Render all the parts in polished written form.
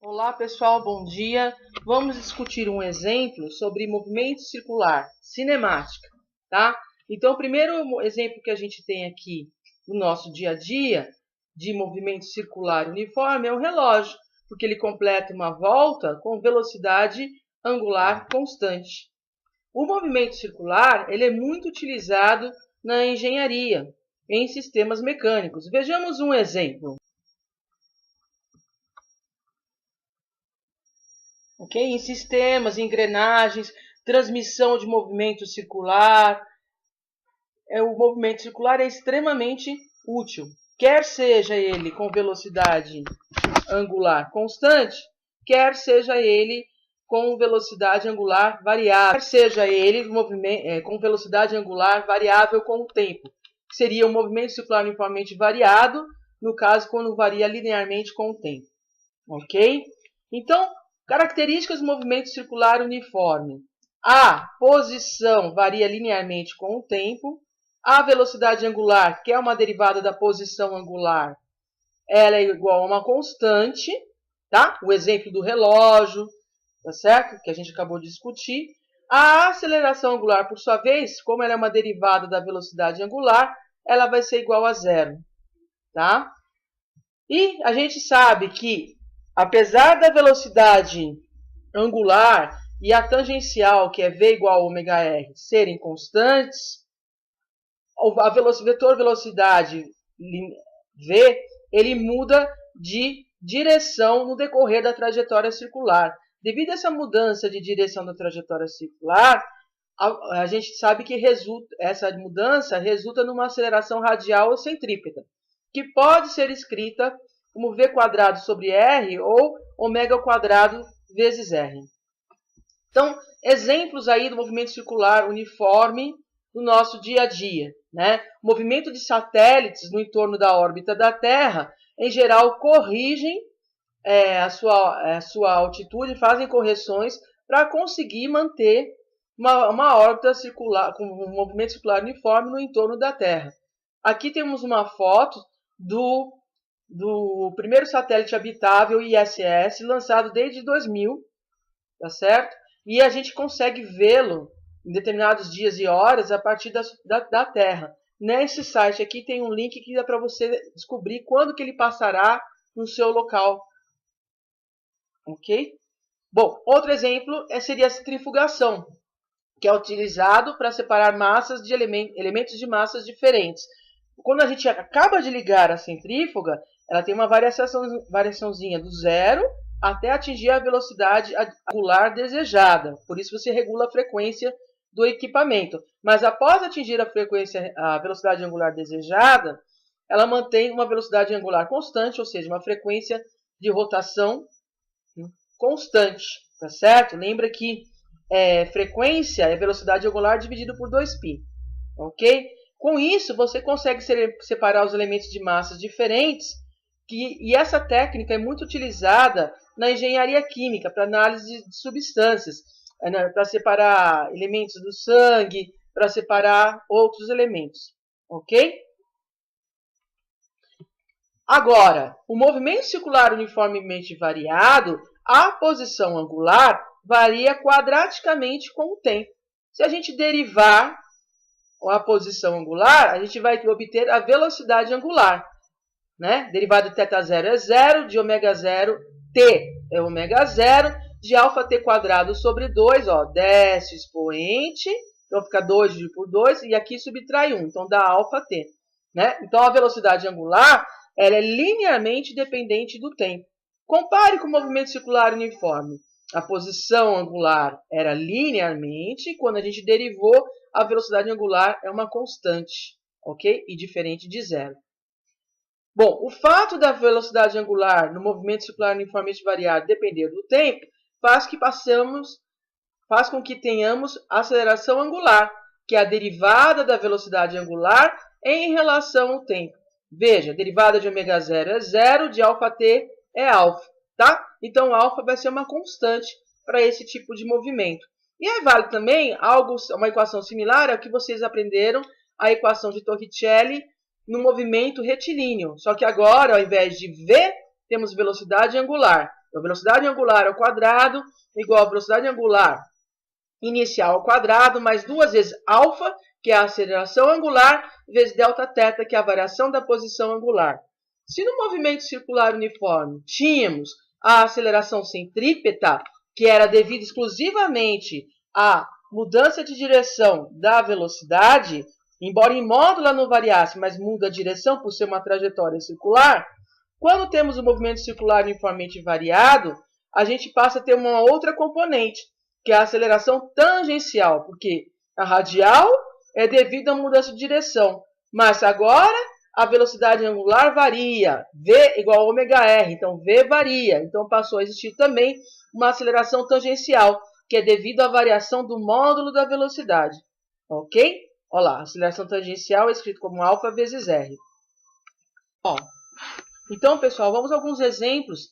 Olá pessoal, bom dia. Vamos discutir um exemplo sobre movimento circular, cinemática, tá? Então, o primeiro exemplo que a gente tem aqui no nosso dia a dia de movimento circular uniforme é o relógio, porque ele completa uma volta com velocidade angular constante. O movimento circular, ele é muito utilizado na engenharia, em sistemas mecânicos. Vejamos um exemplo. Ok? Em sistemas, engrenagens, transmissão de movimento circular. O movimento circular é extremamente útil. Quer seja ele com velocidade angular constante, quer seja ele com velocidade angular variável, quer seja ele com velocidade angular variável com o tempo. Seria um movimento circular uniformemente variado, no caso, quando varia linearmente com o tempo. Ok? Então, características do movimento circular uniforme. A posição varia linearmente com o tempo. A velocidade angular, que é uma derivada da posição angular, ela é igual a uma constante, tá? O exemplo do relógio, tá certo? Que a gente acabou de discutir. A aceleração angular, por sua vez, como ela é uma derivada da velocidade angular, ela vai ser igual a zero, tá? E a gente sabe que, apesar da velocidade angular e a tangencial, que é v igual a ωr, serem constantes, o vetor velocidade v, ele muda de direção no decorrer da trajetória circular. Devido a essa mudança de direção da trajetória circular, a gente sabe que essa mudança resulta numa aceleração radial ou centrípeta, que pode ser escrita como v quadrado sobre r ou ômega ao quadrado vezes r. Então, exemplos aí do movimento circular uniforme no nosso dia a dia, né? O movimento de satélites no entorno da órbita da Terra, em geral, corrigem a sua altitude, fazem correções para conseguir manter uma órbita circular, com um movimento circular uniforme no entorno da Terra. Aqui temos uma foto do primeiro satélite habitável ISS, lançado desde 2000, tá certo? E a gente consegue vê-lo em determinados dias e horas a partir da Terra. Nesse site aqui tem um link que dá para você descobrir quando que ele passará no seu local. Ok? Bom, outro exemplo seria a centrifugação, que é utilizado para separar massas de elementos de massas diferentes. Quando a gente acaba de ligar a centrífuga, ela tem uma variaçãozinha do zero até atingir a velocidade angular desejada. Por isso você regula a frequência do equipamento. Mas após atingir a velocidade angular desejada, ela mantém uma velocidade angular constante, ou seja, uma frequência de rotação constante, tá certo? Lembra que frequência é velocidade angular dividido por 2π, ok? Com isso, você consegue separar os elementos de massas diferentes, e essa técnica é muito utilizada na engenharia química, para análise de substâncias, para separar elementos do sangue, para separar outros elementos, ok? Agora, o movimento circular uniformemente variado, a posição angular varia quadraticamente com o tempo. Se a gente derivar a posição angular, a gente vai obter a velocidade angular, né? Derivada de θ0 é zero, de ω0 t é ω0, de αt quadrado sobre 2, ó, desce o expoente, então fica 2 dividido por 2, e aqui subtrai 1, então dá αt, né? Então a velocidade angular, ela é linearmente dependente do tempo. Compare com o movimento circular uniforme. A posição angular era linearmente, quando a gente derivou, a velocidade angular é uma constante, ok? E diferente de zero. Bom, o fato da velocidade angular no movimento circular uniformemente variado depender do tempo faz com que tenhamos aceleração angular, que é a derivada da velocidade angular em relação ao tempo. Veja, a derivada de ω0 é zero, de αt é α, tá? Então, α vai ser uma constante para esse tipo de movimento. E aí vale também uma equação similar ao que vocês aprenderam, a equação de Torricelli no movimento retilíneo. Só que agora, ao invés de v, temos velocidade angular. Então, velocidade angular ao quadrado igual a velocidade angular inicial ao quadrado, mais 2 vezes alfa, que é a aceleração angular, vezes delta θ, que é a variação da posição angular. Se no movimento circular uniforme tínhamos a aceleração centrípeta, que era devida exclusivamente à mudança de direção da velocidade, embora em módulo ela não variasse, mas muda a direção por ser uma trajetória circular, quando temos o movimento circular uniformemente variado, a gente passa a ter uma outra componente, que é a aceleração tangencial, porque a radial é devido à mudança de direção, mas agora a velocidade angular varia, V igual a ômega-r, então V varia, então passou a existir também uma aceleração tangencial, que é devido à variação do módulo da velocidade, ok? Olha lá, a aceleração tangencial é escrito como alfa vezes r. Ó, então, pessoal, vamos a alguns exemplos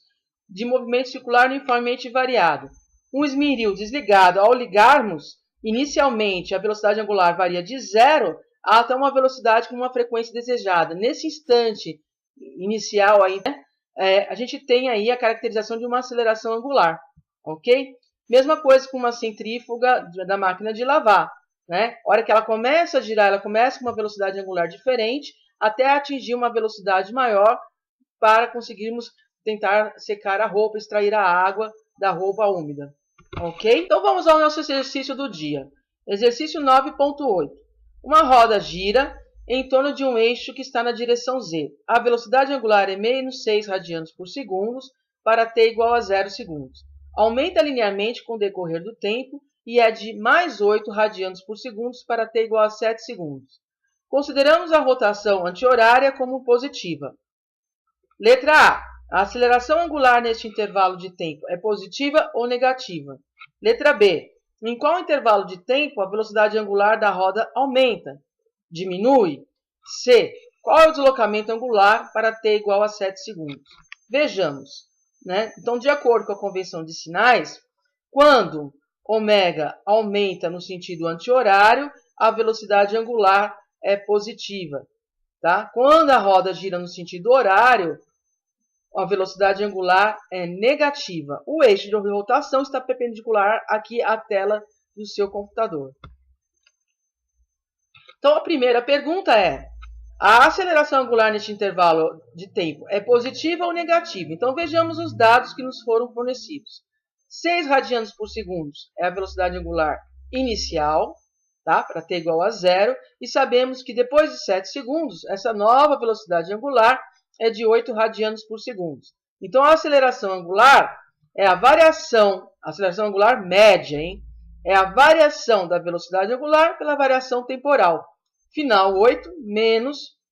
de movimento circular uniformemente variado. Um esmeril desligado, ao ligarmos, inicialmente a velocidade angular varia de 0 até uma velocidade com uma frequência desejada. Nesse instante inicial, aí, a gente tem aí a caracterização de uma aceleração angular, ok? Mesma coisa com uma centrífuga da máquina de lavar, né? A hora que ela começa a girar, ela começa com uma velocidade angular diferente, até atingir uma velocidade maior para conseguirmos tentar secar a roupa, extrair a água da roupa úmida. Ok? Então vamos ao nosso exercício do dia. Exercício 9.8. Uma roda gira em torno de um eixo que está na direção z. A velocidade angular é menos 6 radianos por segundo para t igual a 0 segundos. Aumenta linearmente com o decorrer do tempo e é de mais 8 radianos por segundo para t igual a 7 segundos. Consideramos a rotação anti-horária como positiva. Letra A. A aceleração angular neste intervalo de tempo é positiva ou negativa? Letra B. Em qual intervalo de tempo a velocidade angular da roda aumenta? Diminui? C. Qual é o deslocamento angular para t igual a 7 segundos? Vejamos, né? Então, de acordo com a convenção de sinais, quando ômega aumenta no sentido anti-horário, a velocidade angular é positiva. Tá? Quando a roda gira no sentido horário, a velocidade angular é negativa. O eixo de rotação está perpendicular aqui à tela do seu computador. Então, a primeira pergunta é: a aceleração angular neste intervalo de tempo é positiva ou negativa? Então, vejamos os dados que nos foram fornecidos. 6 radianos por segundo é a velocidade angular inicial, tá? Para t igual a 0. E sabemos que depois de 7 segundos, essa nova velocidade angular é de 8 radianos por segundo. Então, a aceleração angular é a variação, a aceleração angular média, hein? É a variação da velocidade angular pela variação temporal. Final 8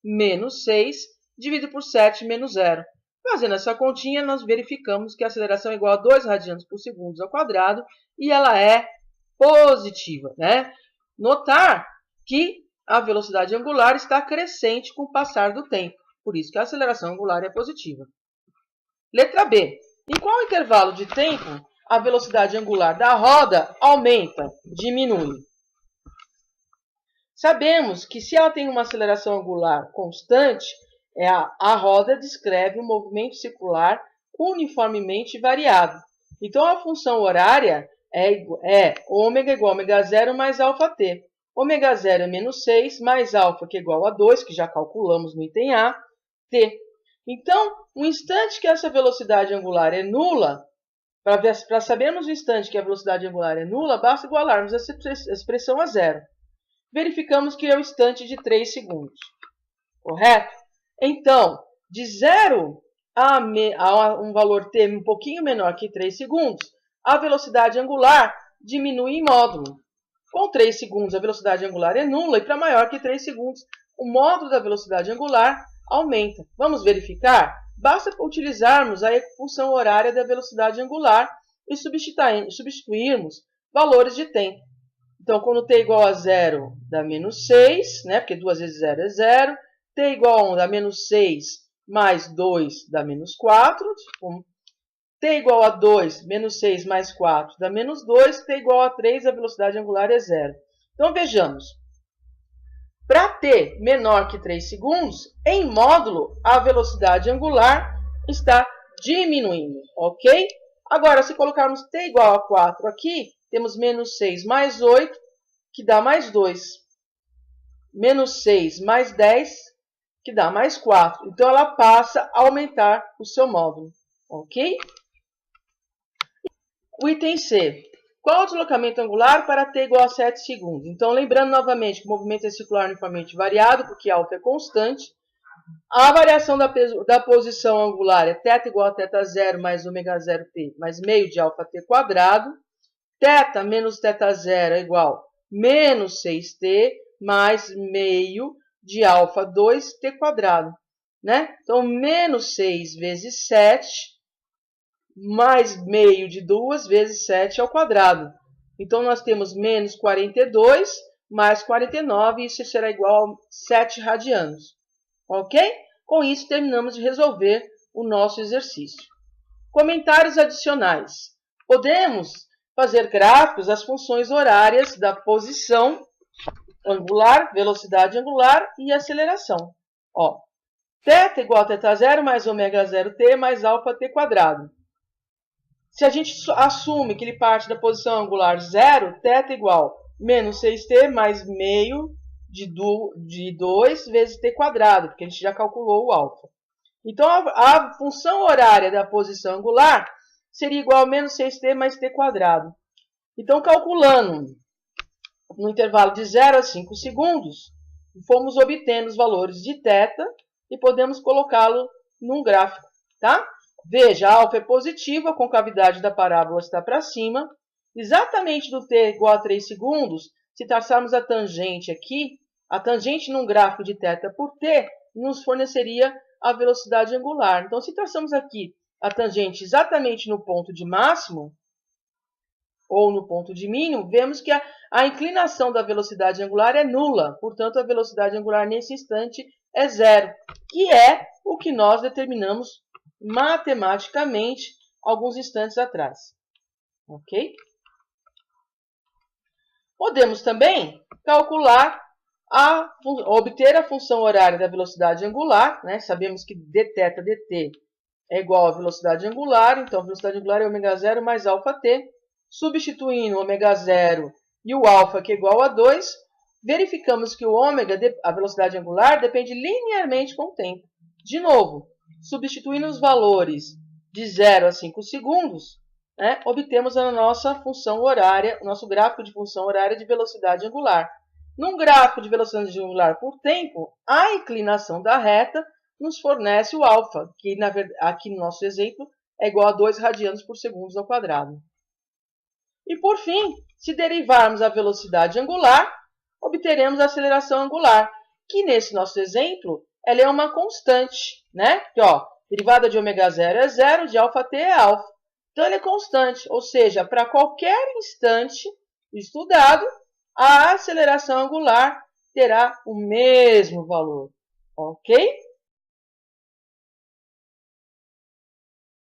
menos 6 dividido por 7 menos 0. Fazendo essa continha, nós verificamos que a aceleração é igual a 2 radianos por segundo ao quadrado e ela é positiva, né? Notar que a velocidade angular está crescente com o passar do tempo. Por isso que a aceleração angular é positiva. Letra B. Em qual intervalo de tempo a velocidade angular da roda aumenta, diminui? Sabemos que se ela tem uma aceleração angular constante, a roda descreve um movimento circular uniformemente variado. Então, a função horária é ômega igual a ômega 0 mais alfa t. Ômega 0 é menos 6 mais alfa, que é igual a 2, que já calculamos no item A, t. Então, no instante que essa velocidade angular é nula, para sabermos o instante que a velocidade angular é nula, basta igualarmos essa expressão a zero. Verificamos que é o instante de 3 segundos. Correto? Então, de 0 a um valor t um pouquinho menor que 3 segundos, a velocidade angular diminui em módulo. Com 3 segundos, a velocidade angular é nula, e para maior que 3 segundos, o módulo da velocidade angular aumenta. Vamos verificar? Basta utilizarmos a função horária da velocidade angular e substituirmos valores de tempo. Então, quando t igual a 0 dá menos 6, né? Porque 2 vezes 0 é 0. T igual a 1 dá menos 6, mais 2 dá menos 4. T igual a 2, menos 6 mais 4 dá menos 2. T igual a 3, a velocidade angular é 0. Então, vejamos. Para t menor que 3 segundos, em módulo, a velocidade angular está diminuindo, ok? Agora, se colocarmos t igual a 4 aqui, temos menos 6 mais 8, que dá mais 2. Menos 6 mais 10, que dá mais 4. Então, ela passa a aumentar o seu módulo. Ok? O item C. Qual o deslocamento angular para t igual a 7 segundos? Então, lembrando novamente que o movimento é circular uniformemente variado, porque α é constante. A variação da posição angular é θ igual a θ0 mais ω0t, mais meio de αt quadrado. Θ menos θ0 é igual a menos 6t mais meio de α2t quadrado. Né? Então, menos 6 vezes 7 mais meio de 2 vezes 7 ao quadrado. Então, nós temos menos 42 mais 49, e isso será igual a 7 radianos. Ok? Com isso, terminamos de resolver o nosso exercício. Comentários adicionais. Podemos fazer gráficos das funções horárias da posição angular, velocidade angular e aceleração. Ó, θ igual a θ0 mais ω0t mais αt quadrado. Se a gente assume que ele parte da posição angular 0, θ igual a menos 6t mais meio de 2 vezes t quadrado, porque a gente já calculou o alfa. Então, a função horária da posição angular seria igual a menos 6t mais t quadrado. Então, calculando no intervalo de 0 a 5 segundos, fomos obtendo os valores de θ e podemos colocá-lo num gráfico, tá? Veja, α é positivo, a concavidade da parábola está para cima. Exatamente do t igual a 3 segundos, se traçarmos a tangente aqui, a tangente num gráfico de θ por t nos forneceria a velocidade angular. Então, se traçamos aqui a tangente exatamente no ponto de máximo, ou no ponto de mínimo, vemos que a inclinação da velocidade angular é nula. Portanto, a velocidade angular nesse instante é zero, que é o que nós determinamos matematicamente alguns instantes atrás. Ok? Podemos também calcular, obter a função horária da velocidade angular. Né? Sabemos que dθ dt é igual à velocidade angular. Então, a velocidade angular é ω0 mais αt. Substituindo o ω0 e o α, que é igual a 2, verificamos que o ômega, a velocidade angular, depende linearmente com o tempo. De novo, substituindo os valores de 0 a 5 segundos, né, obtemos a nossa função horária, o nosso gráfico de função horária de velocidade angular. Num gráfico de velocidade angular por tempo, a inclinação da reta nos fornece o α, que aqui no nosso exemplo é igual a 2 radianos por segundo ao quadrado. E por fim, se derivarmos a velocidade angular, obteremos a aceleração angular, que nesse nosso exemplo, ela é uma constante, né? Que, ó, derivada de ω0 é zero, de αt é α. Então, ela é constante, ou seja, para qualquer instante estudado, a aceleração angular terá o mesmo valor, ok?